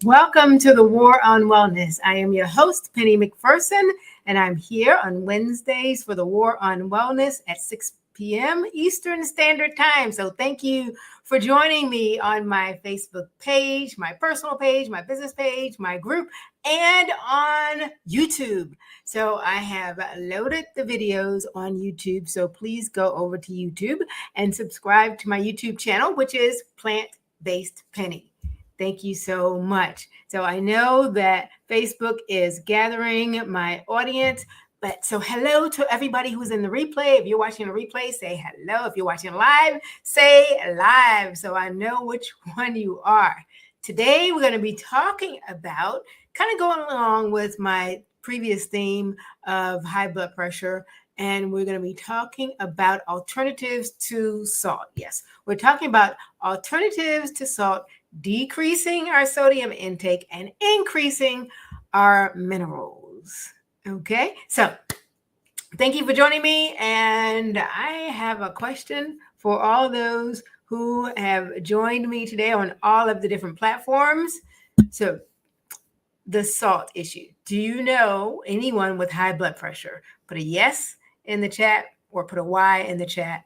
Welcome to the War on Wellness. I am your host, Penny McPherson, and I'm here on Wednesdays for the War on Wellness at 6 p.m. Eastern Standard Time. So thank you for joining me on my Facebook page, my personal page, my business page, my group, and on YouTube. So I have loaded the videos on YouTube. So please go over to YouTube and subscribe to my YouTube channel, which is Plant Based Penny. Thank you so much. So I know that Facebook is gathering my audience, but so hello to everybody who's in the replay. If you're watching a replay, say hello. If you're watching live, say live so I know which one you are. Today, we're going to be talking about kind of going along with my previous theme of high blood pressure. And we're going to be talking about alternatives to salt. Yes, we're talking about alternatives to salt, decreasing our sodium intake and increasing our minerals. Okay, so thank you for joining me. And I have a question for all those who have joined me today on all of the different platforms. So, the salt issue. Do you know anyone with high blood pressure? Put a yes in the chat or put a Y in the chat.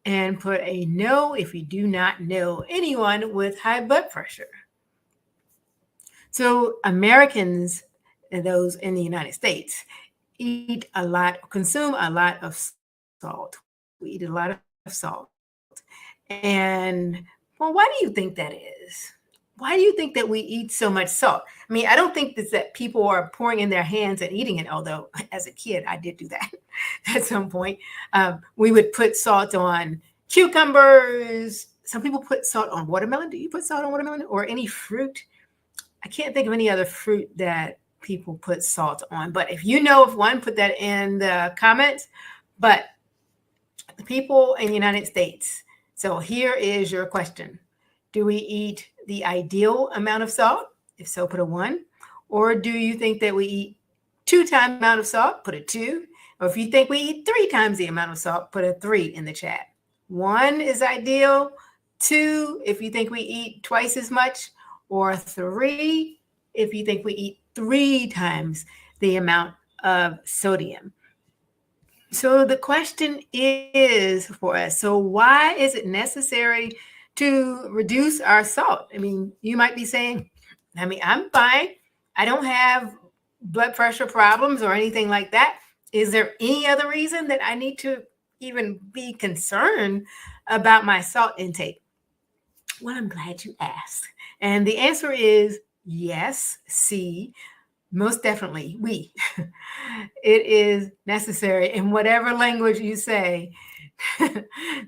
And put a no if you do not know anyone with high blood pressure. So Americans, and those in the United States, eat a lot, consume a lot of salt. We eat a lot of salt. And well, why do you think that is? Why do you think that we eat so much salt? I mean, I don't think that people are pouring in their hands and eating it, although as a kid, I did do that at some point. We would put salt on cucumbers. Some people put salt on watermelon. Do you put salt on watermelon or any fruit? I can't think of any other fruit that people put salt on. But if you know of one, put that in the comments. But the people in the United States. So here is your question. Do we eat the ideal amount of salt? If so, put a 1. Or do you think that we eat 2 times the amount of salt? Put a 2. Or if you think we eat 3 times the amount of salt, put a 3 in the chat. 1 is ideal. 2, if you think we eat twice as much. Or 3, if you think we eat 3 times the amount of sodium. So the question is for us, so why is it necessary to reduce our salt? I mean, you might be saying, I'm fine. I don't have blood pressure problems or anything like that. Is there any other reason that I need to even be concerned about my salt intake? Well, I'm glad you asked. And the answer is yes, C. Most definitely, it is necessary in whatever language you say.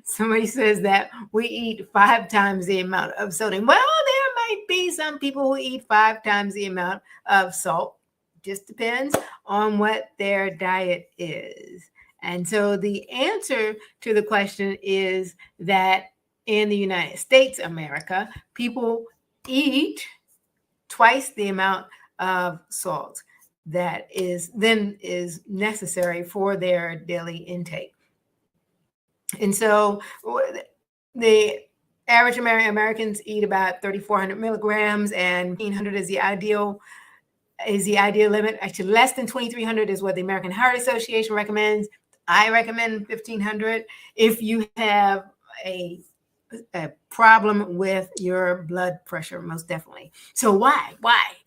Somebody says that we eat 5 times the amount of sodium. Well, there might be some people who eat 5 times the amount of salt. Just depends on what their diet is. And so the answer to the question is that in the United States, America, people eat twice the amount of salt that is necessary for their daily intake. And so the average Americans eat about 3,400 milligrams, and 1,500 is the ideal limit. Actually, less than 2,300 is what the American Heart Association recommends. I recommend 1,500 if you have a problem with your blood pressure, most definitely. So why?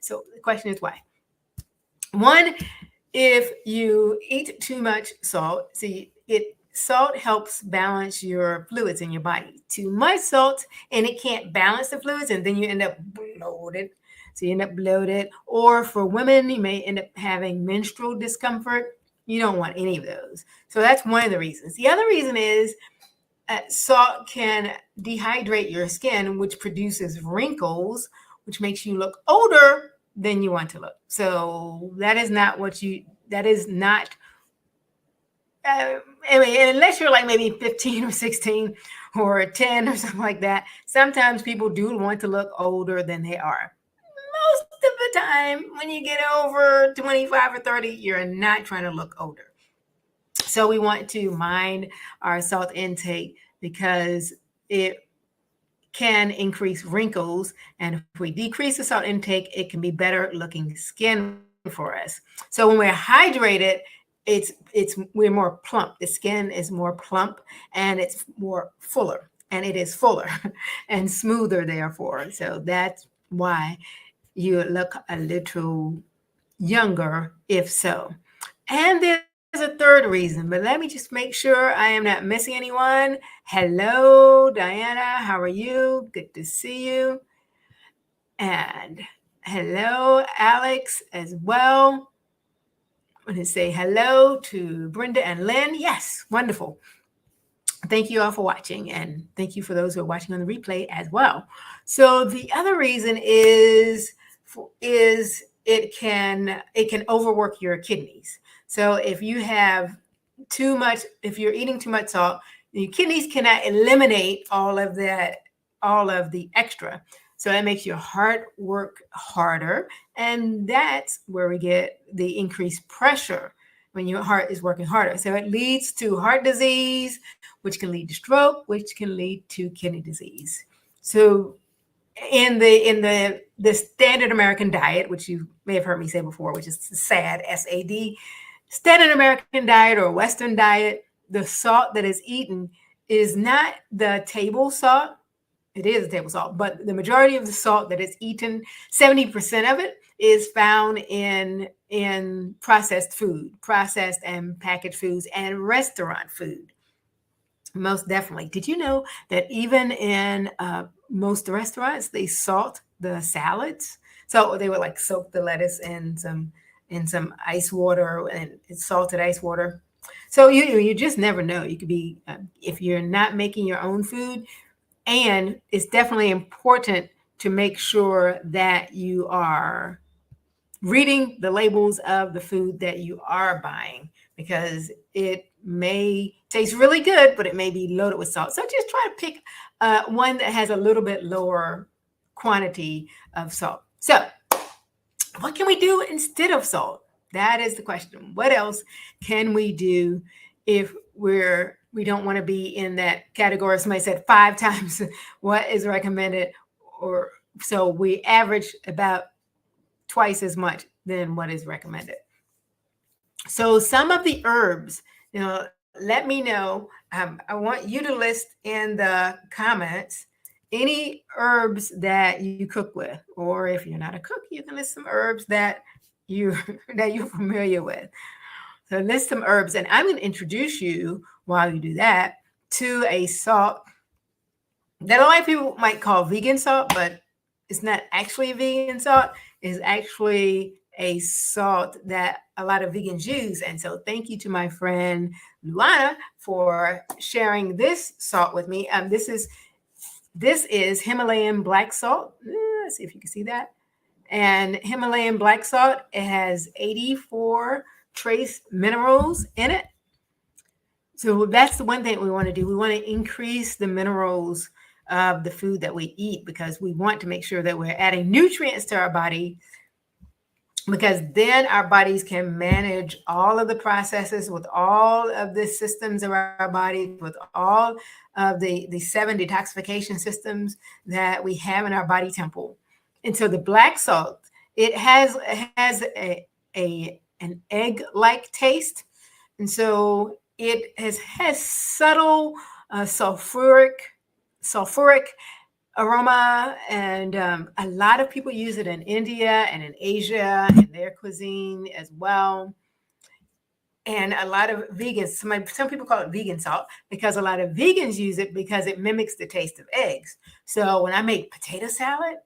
So the question is why? 1, if you eat too much salt, salt helps balance your fluids in your body. Too much salt and it can't balance the fluids, and then you end up bloated. So you end up bloated. Or for women, you may end up having menstrual discomfort. You don't want any of those. So that's one of the reasons. The other reason is salt can dehydrate your skin, which produces wrinkles, which makes you look older than you want to look. So that is not unless you're like maybe 15 or 16 or 10 or something like that. Sometimes people do want to look older than they are. Most of the time, when you get over 25 or 30, you're not trying to look older. So we want to mind our salt intake because it can increase wrinkles. And if we decrease the salt intake, it can be better looking skin for us. So when we're hydrated, we're more plump. The skin is more plump and it's more fuller, and it is fuller and smoother therefore. So that's why you look a little younger if so. And there's a third reason, but let me just make sure I am not missing anyone. Hello, Diana. How are you? Good to see you. And hello, Alex, as well. I want to say hello to Brenda and Lynn. Yes, wonderful. Thank you all for watching, and thank you for those who are watching on the replay as well. So the other reason is it can overwork your kidneys. So if you have too much, if you're eating too much salt, your kidneys cannot eliminate all of the extra. So that makes your heart work harder. And that's where we get the increased pressure when your heart is working harder. So it leads to heart disease, which can lead to stroke, which can lead to kidney disease. So in the standard American diet, which you may have heard me say before, which is SAD, S-A-D, standard American diet or Western diet, the salt that is eaten is not the table salt. It is a table salt, but the majority of the salt that is eaten, 70% of it is found in processed food, processed and packaged foods, and restaurant food. Most definitely. Did you know that even in most restaurants, they salt the salads? So they would like soak the lettuce in some ice water, and it's salted ice water. So you just never know. You could be if you're not making your own food. And it's definitely important to make sure that you are reading the labels of the food that you are buying, because it may taste really good, but it may be loaded with salt. So just try to pick one that has a little bit lower quantity of salt. So what can we do instead of salt? That is the question. What else can we do if we don't want to be in that category? Somebody said 5 times what is recommended, or so we average about twice as much than what is recommended. So some of the herbs, let me know. I want you to list in the comments any herbs that you cook with, or if you're not a cook, you can list some herbs that you're familiar with. So list some herbs, and I'm going to introduce you while you do that to a salt that a lot of people might call vegan salt, but it's not actually vegan salt. It's actually a salt that a lot of vegans use. And so thank you to my friend Luana for sharing this salt with me. This is Himalayan black salt. Let's see if you can see that. And Himalayan black salt, it has 84 trace minerals in it. So that's the one thing we want to do. We want to increase the minerals of the food that we eat, because we want to make sure that we're adding nutrients to our body, because then our bodies can manage all of the processes with all of the systems of our body, with all of the 7 detoxification systems that we have in our body temple. And so the black salt, it has an egg-like taste. And so it has subtle sulfuric aroma, and a lot of people use it in India and in Asia in their cuisine as well. And a lot of vegans, some people call it vegan salt, because a lot of vegans use it because it mimics the taste of eggs. So when I make potato salad,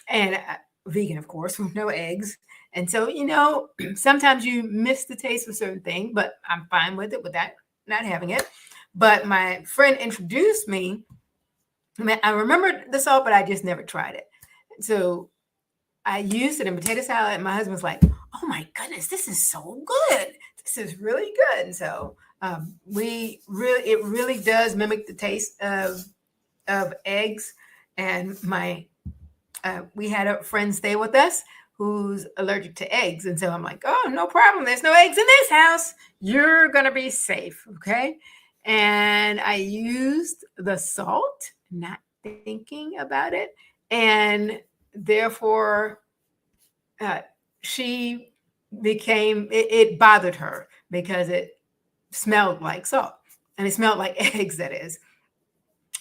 and vegan, of course, with no eggs. And so, sometimes you miss the taste of certain things, but I'm fine with it, with that, not having it. But my friend introduced me. I remember the salt, but I just never tried it. So I used it in potato salad, and my husband's like, "Oh my goodness, this is so good. This is really good." And so it really does mimic the taste of eggs. And we had a friend stay with us who's allergic to eggs. And so I'm like, "Oh, no problem. There's no eggs in this house. You're going to be safe." Okay. and I used the salt, not thinking about it. And therefore, uh, she it bothered her because it smelled like salt and it smelled like eggs, that is.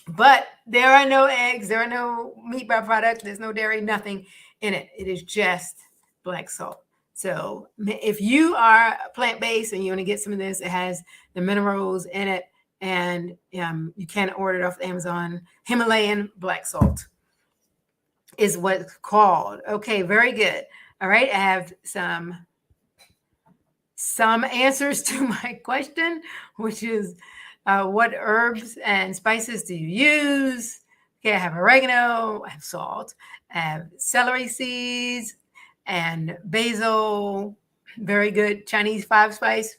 But there are no eggs, there are no meat byproducts, there's no dairy, nothing in it. It is just black salt. So if you are plant-based and you want to get some of this, it has the minerals in it, and you can order it off Amazon. Himalayan black salt is what it's called. Okay, very good. All right, I have some answers to my question, which is what herbs and spices do you use? Okay, I have oregano, I have salt, I have celery seeds and basil. Very good. Chinese 5-spice.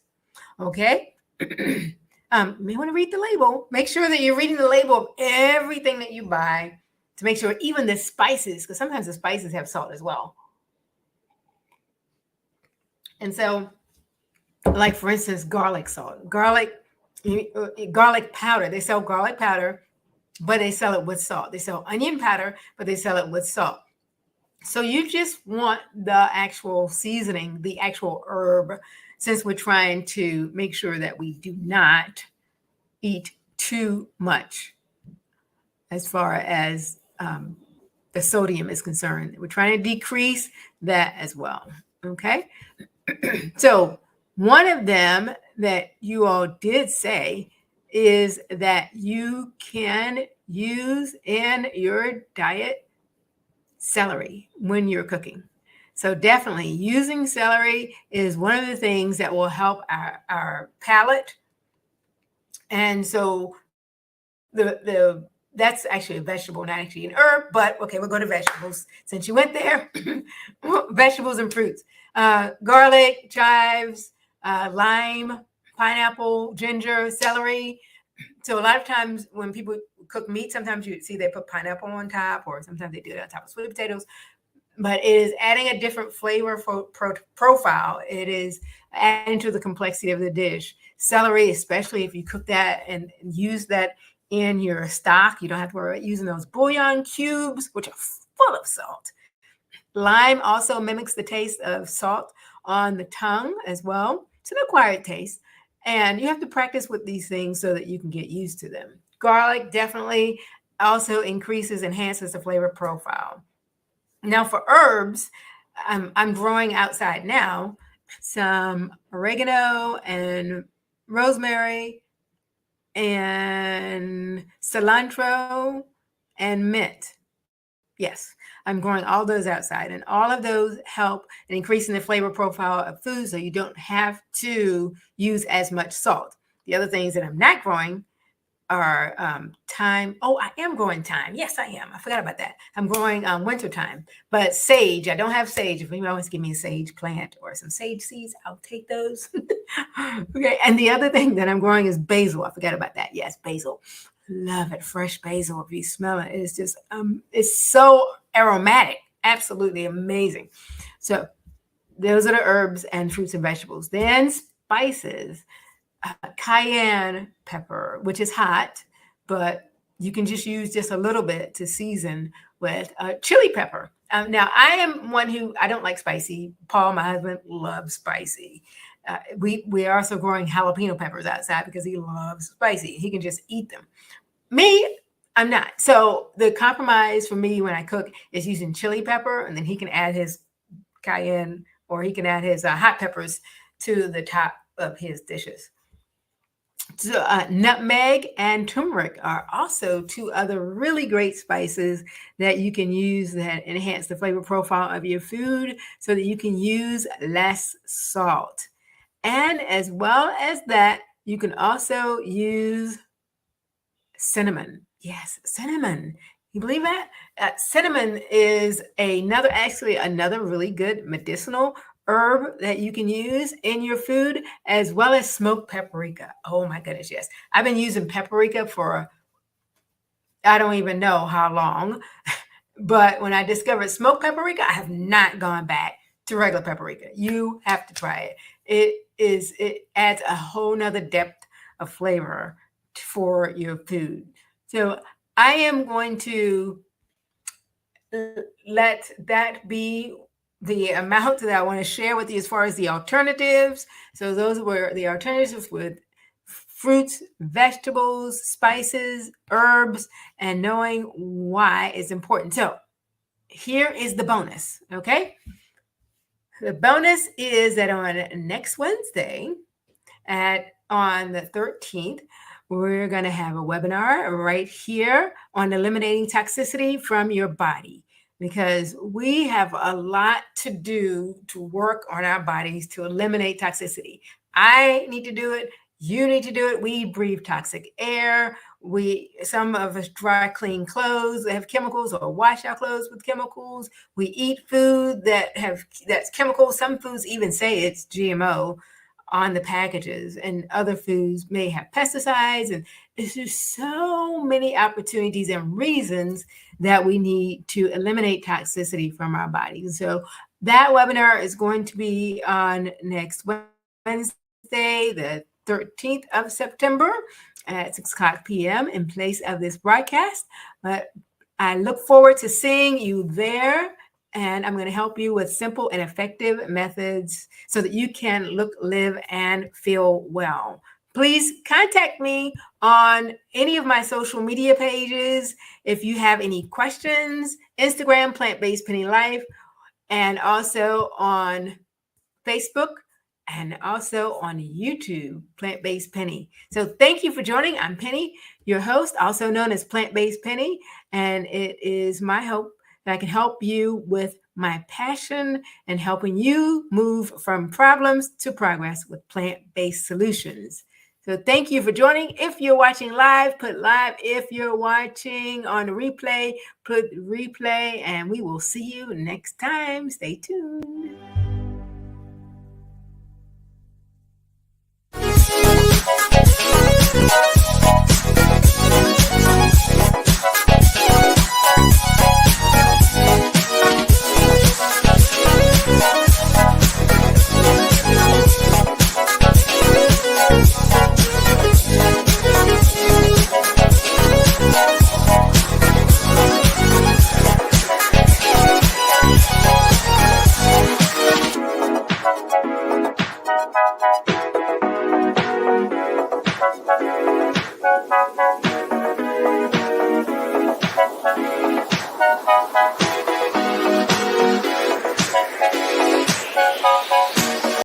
Okay. You may want to read the label. Make sure that you're reading the label of everything that you buy to make sure, even the spices, because sometimes the spices have salt as well. And so, like for instance, garlic salt, garlic powder. They sell garlic powder, but they sell it with salt. They sell onion powder, but they sell it with salt. So you just want the actual seasoning, the actual herb, since we're trying to make sure that we do not eat too much as far as the sodium is concerned. We're trying to decrease that as well. Okay. So one of them that you all did say is that you can use in your diet celery when you're cooking. So definitely using celery is one of the things that will help our palate. And so that's actually a vegetable, not actually an herb, but okay, we'll go to vegetables. Since you went there, vegetables and fruits. Garlic, chives, lime, pineapple, ginger, celery. So a lot of times when people cook meat, sometimes you see they put pineapple on top, or sometimes they do it on top of sweet potatoes. But it is adding a different flavor profile. It is adding to the complexity of the dish. Celery, especially if you cook that and use that in your stock, you don't have to worry about using those bouillon cubes, which are full of salt. Lime also mimics the taste of salt on the tongue as well. It's an acquired taste. And you have to practice with these things so that you can get used to them. Garlic definitely also enhances the flavor profile. Now for herbs, I'm growing outside now some oregano and rosemary and cilantro and mint. Yes, I'm growing all those outside, and all of those help in increasing the flavor profile of food so you don't have to use as much salt. The other things that I'm not growing are thyme. Oh, I am growing thyme. Yes, I am. I forgot about that. I'm growing winter thyme, but sage. I don't have sage. If anyone wants to give me a sage plant or some sage seeds, I'll take those. Okay. And the other thing that I'm growing is basil. I forgot about that. Yes, basil. Love it. Fresh basil. If you smell it, it's just it's so aromatic. Absolutely amazing. So those are the herbs and fruits and vegetables. Then spices. Cayenne pepper, which is hot, but you can just use just a little bit to season with chili pepper. Now, I am one who I don't like spicy. Paul, my husband, loves spicy. We are also growing jalapeno peppers outside because he loves spicy. He can just eat them. Me, I'm not. So the compromise for me when I cook is using chili pepper, and then he can add his cayenne, or he can add his hot peppers to the top of his dishes. So, nutmeg and turmeric are also two other really great spices that you can use that enhance the flavor profile of your food so that you can use less salt. And as well as that, you can also use cinnamon. Yes, cinnamon. You believe that? Cinnamon is another really good medicinal herb that you can use in your food, as well as smoked paprika. Oh my goodness, yes. I've been using paprika for I don't even know how long, but when I discovered smoked paprika, I have not gone back to regular paprika. You have to try it. It adds a whole nother depth of flavor for your food. So I am going to let that be the amount that I want to share with you as far as the alternatives. So those were the alternatives with fruits, vegetables, spices, herbs, and knowing why is important. So here is the bonus, okay? The bonus is that on next Wednesday on the 13th, we're going to have a webinar right here on eliminating toxicity from your body, because we have a lot to do to work on our bodies to eliminate toxicity. I need to do it. You need to do it. We breathe toxic air. Some of us dry clean clothes that have chemicals, or wash our clothes with chemicals. We eat food that's chemicals. Some foods even say it's GMO on the packages, and other foods may have pesticides, and there's just so many opportunities and reasons that we need to eliminate toxicity from our bodies. So that webinar is going to be on next Wednesday, the 13th of September at 6:00 p.m. in place of this broadcast. But I look forward to seeing you there. And I'm going to help you with simple and effective methods so that you can look, live, and feel well. Please contact me on any of my social media pages if you have any questions. Instagram, Plant-Based Penny Life, and also on Facebook, and also on YouTube, Plant-Based Penny. So thank you for joining. I'm Penny, your host, also known as Plant-Based Penny, and it is my hope that I can help you with my passion and helping you move from problems to progress with plant-based solutions. So thank you for joining. If you're watching live, put live. If you're watching on replay, put replay, and we will see you next time. Stay tuned.